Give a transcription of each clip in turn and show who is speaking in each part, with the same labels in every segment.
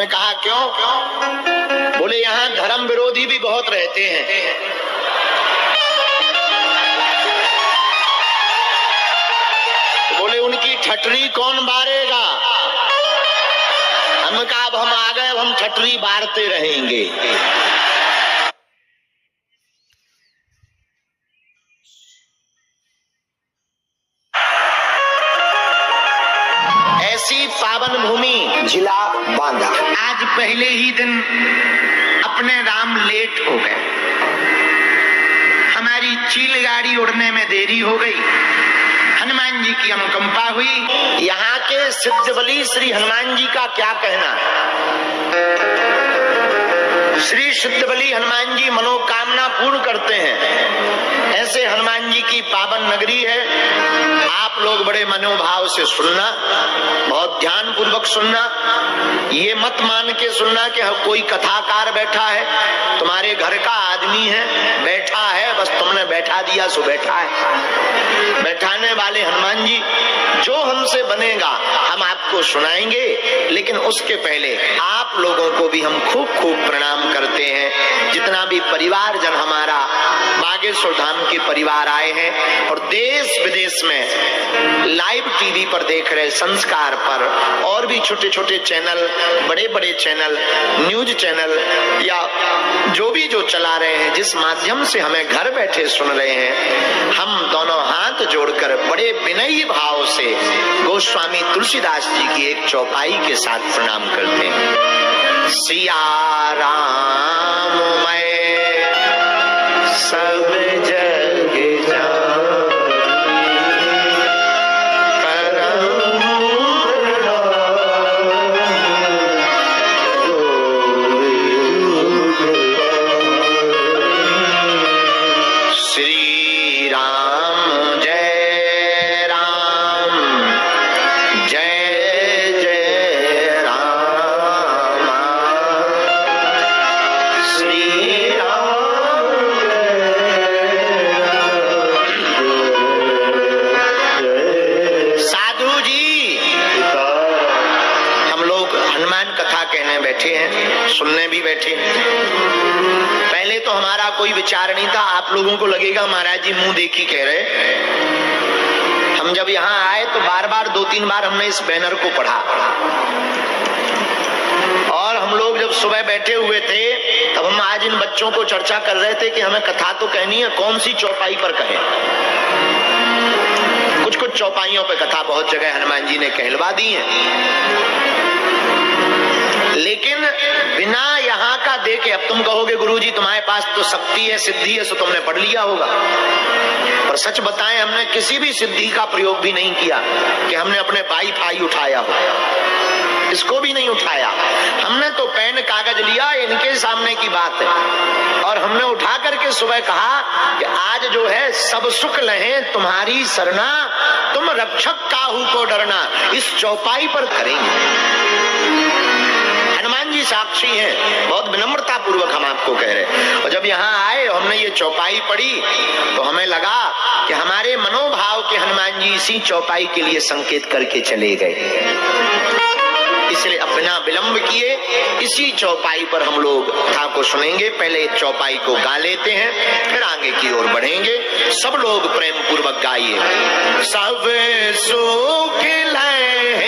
Speaker 1: हमने कहा क्यों? बोले यहाँ धर्म विरोधी भी बहुत रहते हैं। बोले उनकी ठटरी कौन बारेगा? हमने कहा अब हम आ गए, अब हम ठटरी बारते रहेंगे। ऐसी पावन भूमि जिला बांदा। आज पहले ही दिन अपने राम लेट हो गए, हमारी चील गाड़ी उड़ने में देरी हो गई। हनुमान जी की अनुकंपा हुई। यहाँ के सिद्ध बलि श्री हनुमान जी का क्या कहना? श्री सिद्ध बलि हनुमान जी मनोकामना पूर्ण करते हैं। ऐसे हनुमान जी की पावन नगरी है। आप लोग बड़े मनोभाव से सुनना, बहुत ध्यान पूर्वक सुनना। ये मत मान के सुनना कि कोई कथाकार बैठा है, तुम्हारे घर का आदमी है, बैठा है, बस तुमने बैठा दिया सो बैठा है। बैठाने वाले हनुमान जी, जो हमसे बनेगा हम आपको सुनाएंगे, लेकिन उसके पहले आप लोगों को भी हम खूब खूब प्रणाम करते हैं। जितना भी परिवार जन हमारा बागेश्वर धाम के परिवार आए हैं और देश विदेश में लाइव टीवी पर देख रहे, संस्कार पर और भी छोटे छोटे चैनल, बड़े बड़े चैनल, न्यूज चैनल या जो भी जो चला रहे हैं, जिस माध्यम से हमें घर बैठे सुन रहे हैं, हम दोनों हाथ जोड़कर बड़े विनयी भाव से गोस्वामी तुलसीदास जी की एक चौपाई के साथ प्रणाम करते हैं। सिया राम मैं सब जग जानी, परम श्री राम जय राम, जय जय राम, श्री राम जय। साधु जी, हम लोग हनुमान कथा कहने बैठे हैं, सुनने भी बैठे हैं। पहले तो हमारा कोई विचार नहीं था। आप लोगों को लगेगा महाराज जी मुंह देखी कह रहे। हम जब यहाँ आए तो बार बार 2-3 बार हमने इस बैनर को पढ़ा, और हम लोग जब सुबह बैठे हुए थे तब हम आज इन बच्चों को चर्चा कर रहे थे कि हमें कथा तो कहनी है, कौन सी चौपाई पर कहें। कुछ कुछ चौपाइयों पे कथा बहुत जगह हनुमान जी ने कहलवा दी है, लेकिन बिना यहाँ का देखे। अब तुम कहोगे गुरुजी तुम्हारे पास तो शक्ति है, सिद्धि है, सो तुमने पढ़ लिया होगा। पर सच बताएं, हमने किसी भी सिद्धि का प्रयोग भी नहीं किया कि हमने अपने वाईफाई उठाया हो, इसको भी नहीं उठाया। हमने तो पेन कागज लिया, इनके सामने की बात है, और हमने उठा करके सुबह कहा कि आज जो है सब सुख लहे तुम्हारी सरना, तुम रक्षक काहू को डरना। इस चौपाई पर करेंगे। हनुमान जी साक्षी हैं, बहुत विनम्रता पूर्वक हम आपको कह रहे। और जब यहाँ आए हमने ये चौपाई पढ़ी तो हमें लगा कि हमारे मनोभाव के हनुमान जी इसी चौपाई के लिए संकेत करके चले गए। इसलिए अब बिना विलंब किए इसी चौपाई पर हम लोग कथा को सुनेंगे। पहले चौपाई को गा लेते हैं, फिर आगे की ओर बढ़ेंगे। सब लोग प्रेम पूर्वक गाइए। सब सुख लहे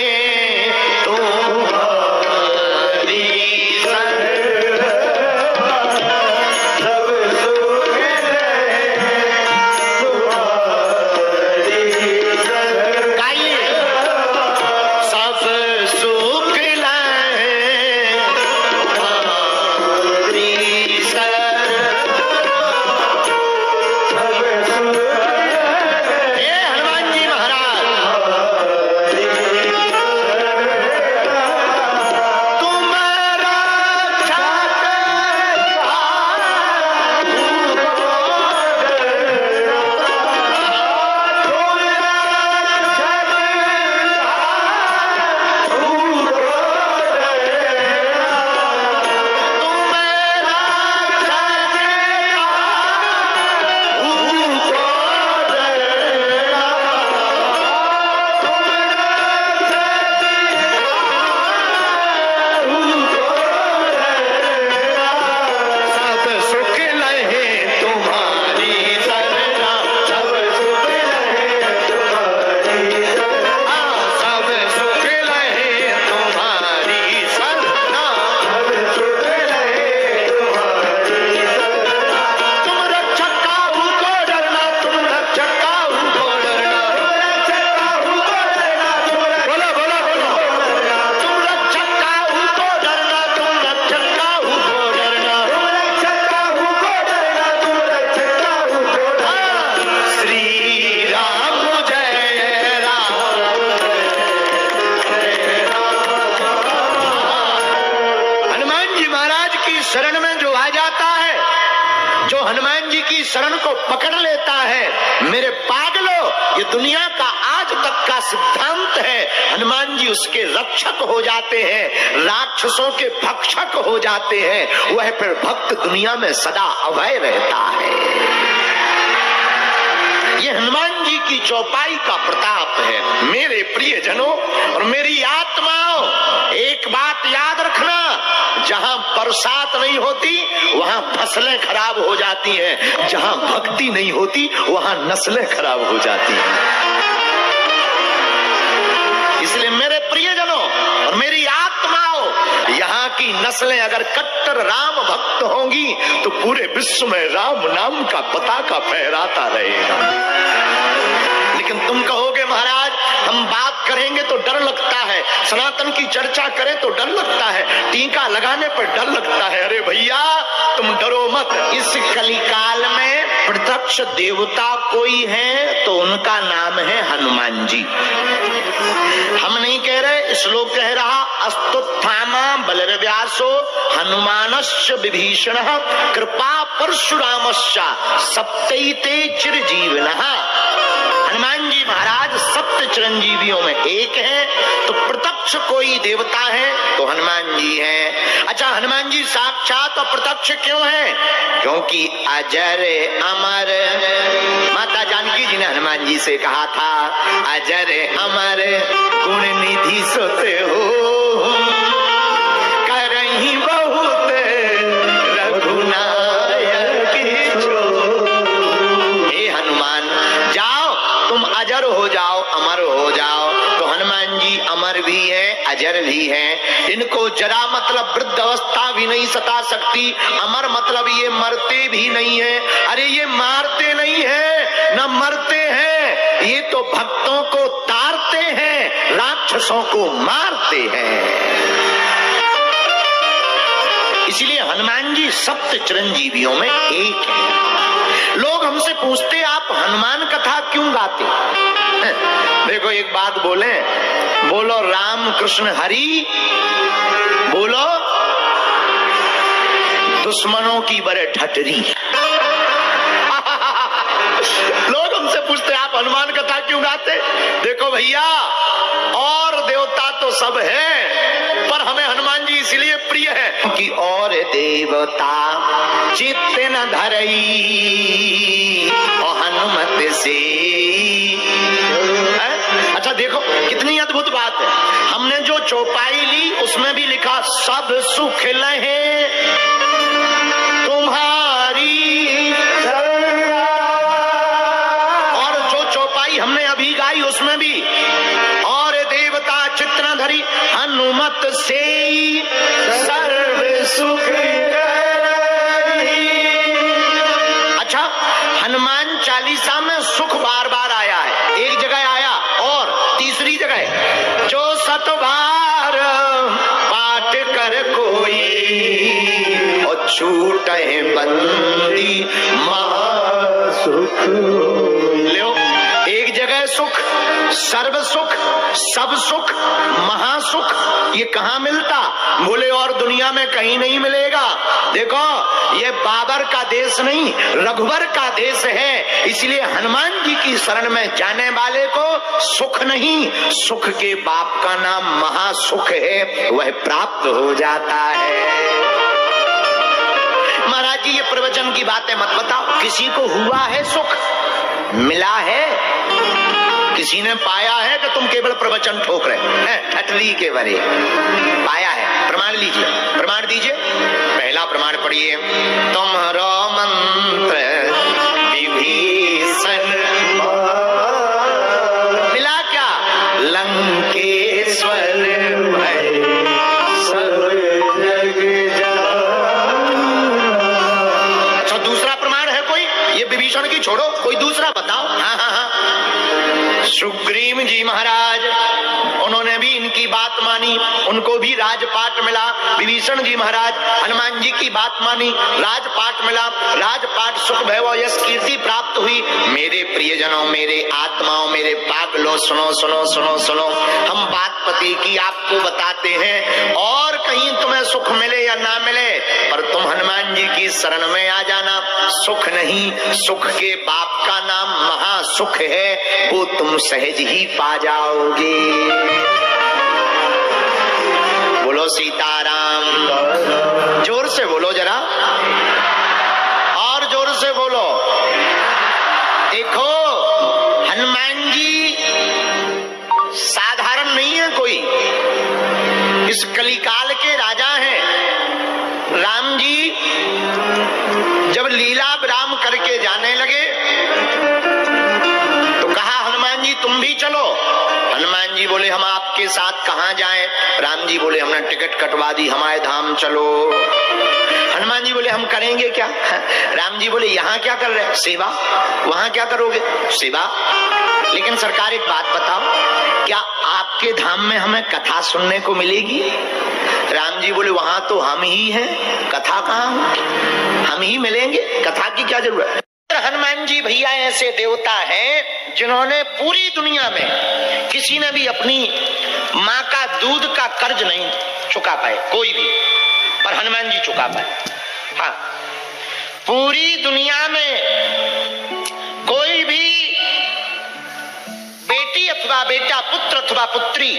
Speaker 1: शरण को पकड़ लेता है। मेरे पागलों, ये दुनिया का आज तक का सिद्धांत है, हनुमान जी उसके रक्षक हो जाते हैं, राक्षसों के भक्षक हो जाते हैं, वह फिर भक्त दुनिया में सदा अभय रहता है। ये हनुमान जी की चौपाई का प्रताप है। मेरे प्रियजनों और मेरी आत्माओं, एक बात याद रखना, जहां बरसात नहीं होती वहां फसलें खराब हो जाती हैं, जहां भक्ति नहीं होती वहां नस्लें खराब हो जाती हैं। इसलिए मेरे प्रियजनों और मेरी आत्माओं, यहाँ की नस्लें अगर कट्टर राम भक्त होंगी तो पूरे विश्व में राम नाम का पताका फहराता रहेगा। लेकिन तुम कहोगे महाराज हम बात करेंगे तो डर लगता है, सनातन की चर्चा करें तो डर लगता है, टीका लगाने पर डर लगता है। अरे भैया तुम डरो मत। इस कलिकाल में प्रत्यक्ष देवता कोई है तो उनका नाम है हनुमान जी। हम नहीं कह रहे, श्लोक कह रहा अस्तुत्थामा बलव्यासो हनुमानश्च विभीषणः कृपा परशुरामश्च सप्तैते चिरजीविनः। हनुमान जी महाराज सप्त चिरंजीवियों में एक है, तो प्रत्यक्ष कोई देवता है तो हनुमान जी हैं। अच्छा, हनुमान जी साक्षात और प्रत्यक्ष क्यों है? क्योंकि अजर अमर, माता जानकी जी ने हनुमान जी से कहा था अजर अमर गुण निधि सोते हो करही बहुत रघुनायक छो। हे हनुमान, जाओ तुम अजर हो जाओ, अमर हो जाओ। तो हनुमान जी अमर भी है, अजर भी है। इनको जरा मतलब वृद्ध अवस्था भी नहीं सता सकती, अमर मतलब ये मरते भी नहीं है। अरे ये मारते नहीं है न मरते हैं, ये तो भक्तों को तारते हैं, राक्षसों को मारते हैं। इसलिए हनुमान जी सप्त चिरंजीवियों में एक है। लोग हमसे पूछते आप हनुमान कथा क्यों गाते? देखो एक बात बोले, बोलो राम कृष्ण हरि, बोलो दुश्मनों की बड़े ठटरी। लोग हमसे पूछते आप हनुमान कथा क्यों गाते? देखो भैया, और देवता तो सब है, पर हमें हनुमान जी इसलिए प्रिय है कि और देवता चित्त न धरई और हनुमत से। अच्छा देखो कितनी अद्भुत बात है। हमने जो चौपाई ली उसमें भी लिखा सब सुख लहे तुम्हारी, और जो चौपाई हमने अभी गाई उसमें भी और देवता चित्त न धरी हनुमत से सर्व सुख करही। अच्छा, हनुमान चालीसा में सुख बार बार आया है, एक जगह आया और तीसरी जगह जो सत बार पाठ कर कोई और छूटे बंदी महासुख। लो, एक जगह सुख, सर्व सुख, सब सुख, महासुख, ये कहाँ मिलता? बोले और दुनिया में कहीं नहीं मिलेगा। देखो ये बाबर का देश नहीं, रघुवर का देश है। इसलिए हनुमान जी की शरण में जाने वाले को सुख नहीं, सुख के बाप का नाम महासुख है, वह प्राप्त हो जाता है। महाराज जी ये प्रवचन की बातें मत बताओ। किसी को हुआ है सुख, मिला है, किसी ने पाया है कि तुम केवल प्रवचन ठोक रहे हैं ठटरी के बरे? पाया है, प्रमाण लीजिए, प्रमाण दीजिए। पहला प्रमाण पढ़िए, तुम्हारो मंत्र विभीषण मिला क्या? लंकेश्वर भय सब जग जान। अच्छा दूसरा प्रमाण है कोई? ये विभीषण की छोड़ो, कोई दूसरा बताओ। हाँ हाँ हाँ, सुग्रीव जी महाराज, उन्होंने भी इनकी बात मानी, उनको भी राजपाट मिला। विभीषण जी महाराज हनुमान जी की बात मानी, राजपाट मिला, राजपाट सुख वैभव यश कीर्ति प्राप्त हुई। मेरे प्रियजनों, मेरे आत्माओं, मेरे पागलों, सुनो सुनो सुनो सुनो, हम बात पति की आपको बताते हैं। और कहीं तुम्हें सुख मिले या ना मिले, पर तुम हनुमान जी की शरण में आ जाना। सुख नहीं, सुख के बाप का नाम महासुख है, वो तुम सहज ही पा जाओगे। बोलो सीताराम, जोर से बोलो जरा, और जोर से बोलो। देखो हनुमान जी साधारण नहीं है कोई, इस कलिकाल के राजा हैं। राम जी जब लीला विराम करके जाने लगे तो कहा हनुमान जी तुम भी चलो। हनुमान जी बोले हम आपके साथ कहां जाएं? राम जी बोले हमने टिकट कटवा दी, हमारे धाम चलो। हनुमान जी बोले हम करेंगे क्या? राम जी बोले यहाँ क्या कर रहे हैं? सेवा। वहां क्या करोगे? सेवा। लेकिन सरकार एक बात बताओ, क्या आपके धाम में हमें कथा सुनने को मिलेगी? राम जी बोले वहां तो हम ही हैं, कथा कहाँ? हम ही मिलेंगे, कथा की क्या जरूरत है? हनुमान जी भैया ऐसे देवता हैं जिन्होंने पूरी दुनिया में किसी ने भी अपनी माँ का दूध का कर्ज नहीं चुका पाए, कोई भी, पर हनुमान जी चुका पाए। हाँ, पूरी दुनिया में कोई भी बेटी अथवा बेटा, पुत्र अथवा पुत्री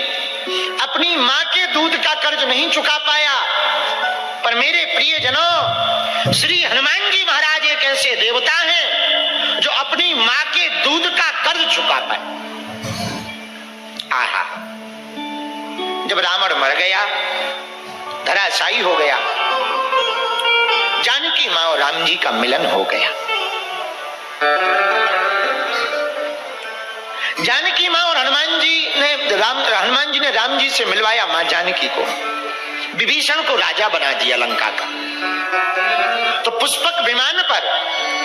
Speaker 1: अपनी माँ के दूध का कर्ज नहीं चुका पाया, पर मेरे प्रियजनों श्री हनुमान जी महाराज एक ऐसे देवता हैं जो अपनी माँ के दूध का कर्ज चुका पाए। आहा, जब रावण मर गया, धराशायी हो गया, जानकी माँ और राम जी का मिलन हो गया। जानकी माँ और हनुमान जी ने राम जी से मिलवाया माँ जानकी को। विभीषण को राजा बना दिया लंका का। तो पुष्पक विमान पर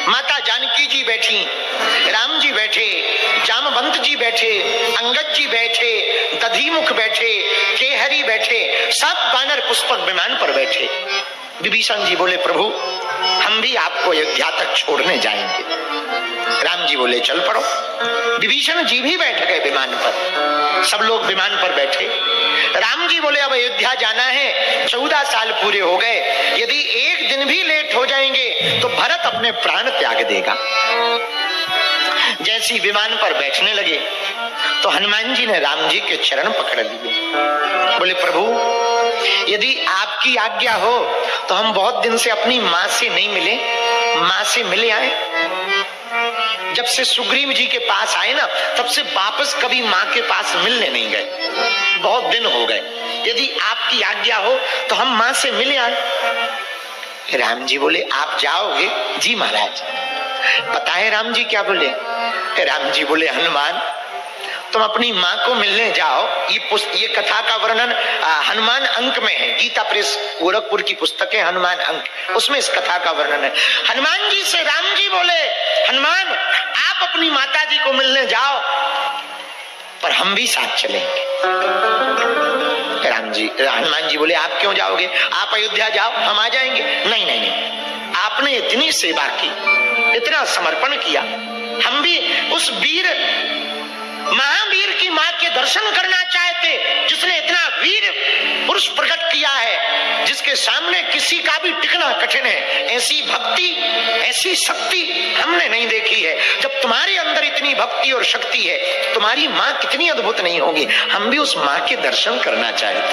Speaker 1: माता जानकी जी बैठी, राम जी बैठे, जामवंत जी बैठे, अंगद जी बैठे, दधिमुख बैठे, केहरी बैठे, सब वानर पुष्पक विमान पर बैठे। विभीषण जी बोले प्रभु हम भी आपको अयोध्या तक छोड़ने जाएंगे। राम जी बोले चल पड़ो। विभीषण जी भी बैठ गए विमान पर, सब लोग विमान पर बैठे। राम जी बोले अब अयोध्या जाना है, 14 साल पूरे हो गए, यदि एक दिन भी लेट हो जाएंगे तो भरत अपने प्राण त्याग देगा। जैसी विमान पर बैठने लगे तो हनुमान जी ने राम जी के चरण पकड़ लिए। बोले प्रभु यदि आपकी आज्ञा हो तो हम बहुत दिन से अपनी माँ से नहीं मिले, माँ से मिले आए। जब से सुग्रीव जी के पास आए ना, तब से वापस कभी माँ के पास मिलने नहीं गए, बहुत दिन हो गए। यदि आपकी आज्ञा हो तो हम माँ से मिले आए। राम जी बोले आप जाओगे? जी महाराज। पता है राम जी क्या बोले? राम जी बोले हनुमान तुम अपनी माँ को मिलने जाओ। ये कथा का वर्णन हनुमान अंक में है, गीता प्रेस गोरखपुर की पुस्तक है हनुमान अंक, उसमें इस कथा का वर्णन है। हनुमान जी से राम जी बोले हनुमान आप अपनी माता जी को मिलने जाओ, पर हम भी साथ चलेंगे। हनुमान जी बोले आप क्यों जाओगे? आप अयोध्या जाओ, हम आ जाएंगे। नहीं नहीं नहीं, आपने इतनी सेवा की, इतना समर्पण किया, हम भी उस वीर महावीर की मां के दर्शन करना चाहते जिसने इतना वीर पुरुष प्रकट किया है, जिसके सामने किसी का भी टिकना कठिन है। ऐसी भक्ति, ऐसी शक्ति हमने नहीं देखी है। जब तुम्हारे अंदर इतनी भक्ति और शक्ति है, तुम्हारी मां कितनी अद्भुत नहीं होगी। हम भी उस मां के दर्शन करना चाहते।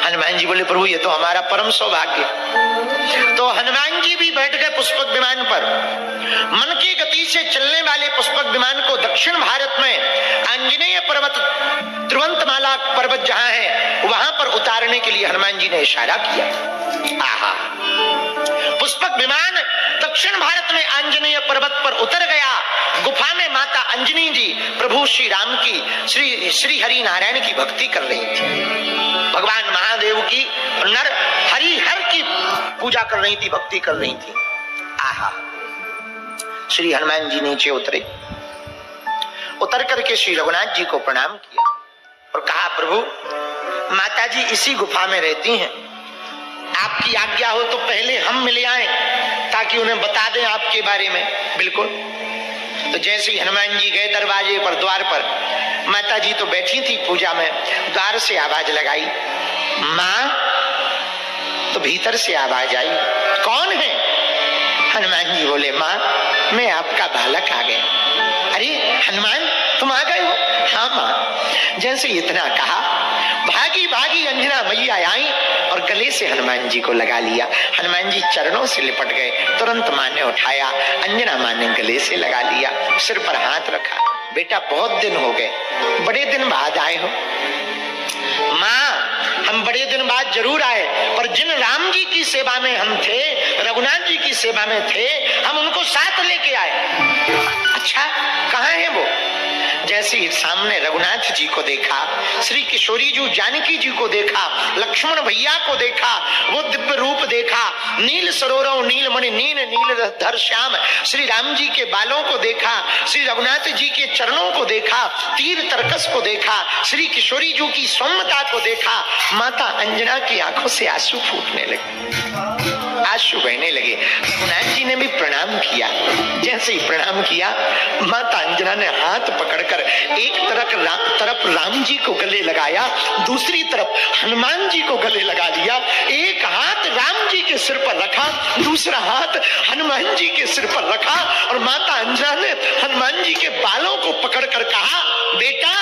Speaker 1: हनुमान जी बोले प्रभु ये तो हमारा परम सौभाग्य। तो हनुमान जी भी बैठ गए पुष्पक विमान पर। मन की गति से चलने वाले पुष्पक विमान को दक्षिण भारत में आंजनेय पर्वत, त्रिवंतमाला पर्वत जहां है, वहां पर उतारने के लिए हनुमान जी ने इशारा किया। आहा, पुष्पक विमान दक्षिण भारत में आंजनेय पर्वत पर उतर गया। गुफा में माता अंजनी जी प्रभु श्री राम की, श्री हरि नारायण की भक्ति कर रही थी। भगवान महादेव की, नर हरि हर की पूजा कर रही थी, भक्ति कर रही थी। आहा, श्री हनुमान जी नीचे उतरे, उतर करके श्री रघुनाथ जी को प्रणाम किया और कहा महाप्रभु माता जी इसी गुफा में रहती हैं, आपकी आज्ञा हो तो पहले हम मिल आए ताकि उन्हें बता दें आपके बारे में। बिल्कुल। तो जैसे ही हनुमान जी गए दरवाजे पर, द्वार पर, माता जी तो बैठी थी पूजा में, द्वार से आवाज लगाई, माँ। तो भीतर से आवाज आई, कौन है? हनुमान जी बोले, माँ मैं आपका बालक आ गया। अरे हनुमान तुम आ गए हो? हाँ माँ। जैसे इतना कहा, भागी भागी अंजना मैया आई और गले से हनुमान जी को लगा लिया। हनुमान जी चरणों से लिपट गए। तुरंत माँ ने उठाया, अंजना माँ ने गले से लगा लिया, सिर पर हाथ रखा। बेटा बहुत दिन हो गए, बड़े दिन बाद आए हो। माँ हम बड़े दिन बाद जरूर आए, पर जिन राम जी की सेवा में हम थे, रघुनाथ जी की सेवा में थे, हम उनको साथ लेके आए। अच्छा कहाँ है वो? जैसे ही सामने रघुनाथ जी को देखा, श्री किशोरी जी जानकी जी को देखा, लक्ष्मण भैया को देखा, वो दिव्य रूप देखा, नील सरोवरों नीलमणि नील नीलधर श्याम श्री राम जी के बालों को देखा, श्री रघुनाथ जी के चरणों को देखा, तीर तरकस को देखा, श्री किशोरी जी की सौम्यता को देखा, माता अंजना की आंखों से आंसू फूटने लगे, आंसू बहने लगे। रघुनाथ जी ने भी प्रणाम किया। जैसे ही प्रणाम किया, माता अंजना ने हाथ पकड़कर एक तरफ राम जी को गले लगाया, दूसरी तरफ हनुमान जी को गले लगा लिया। एक हाथ राम जी के सिर पर रखा, दूसरा हाथ हनुमान जी के सिर पर रखा और माता अंजना ने हनुमान जी के बालों को पकड़कर कहा, बेटा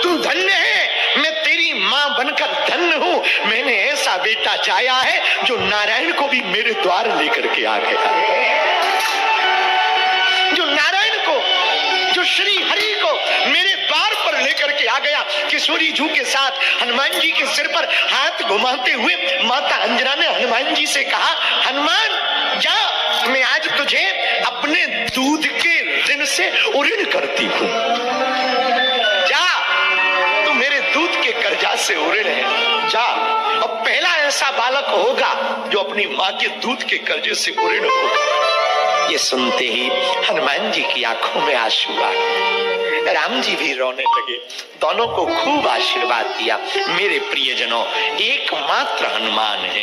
Speaker 1: तू धन्य है, मैं तेरी मां बनकर धन्य हूं। मैंने ऐसा बेटा चाहा है जो नारायण को भी मेरे द्वार लेकर के आ गया, जो नारायण को, जो श्री हरि को मेरे द्वार पर लेकर के आ गया। किशोरी जू के साथ हनुमान जी के सिर पर हाथ घुमाते हुए माता अंजना ने हनुमान जी से कहा, हनुमान जा, मैं आज तुझे अपने दूध के ऋण से ऋण करती हूं। जा, तू मेरे दूध के कर्जा से ऋण है, जा। और पहला ऐसा बालक होगा जो अपनी माँ के दूध के कर्जे से ऋण होगा। ये सुनते ही हनुमान जी की आंखों में आंसू आ गए, राम जी भी रोने लगे। दोनों को खूब आशीर्वाद दिया। मेरे प्रियजनों, एकमात्र हनुमान है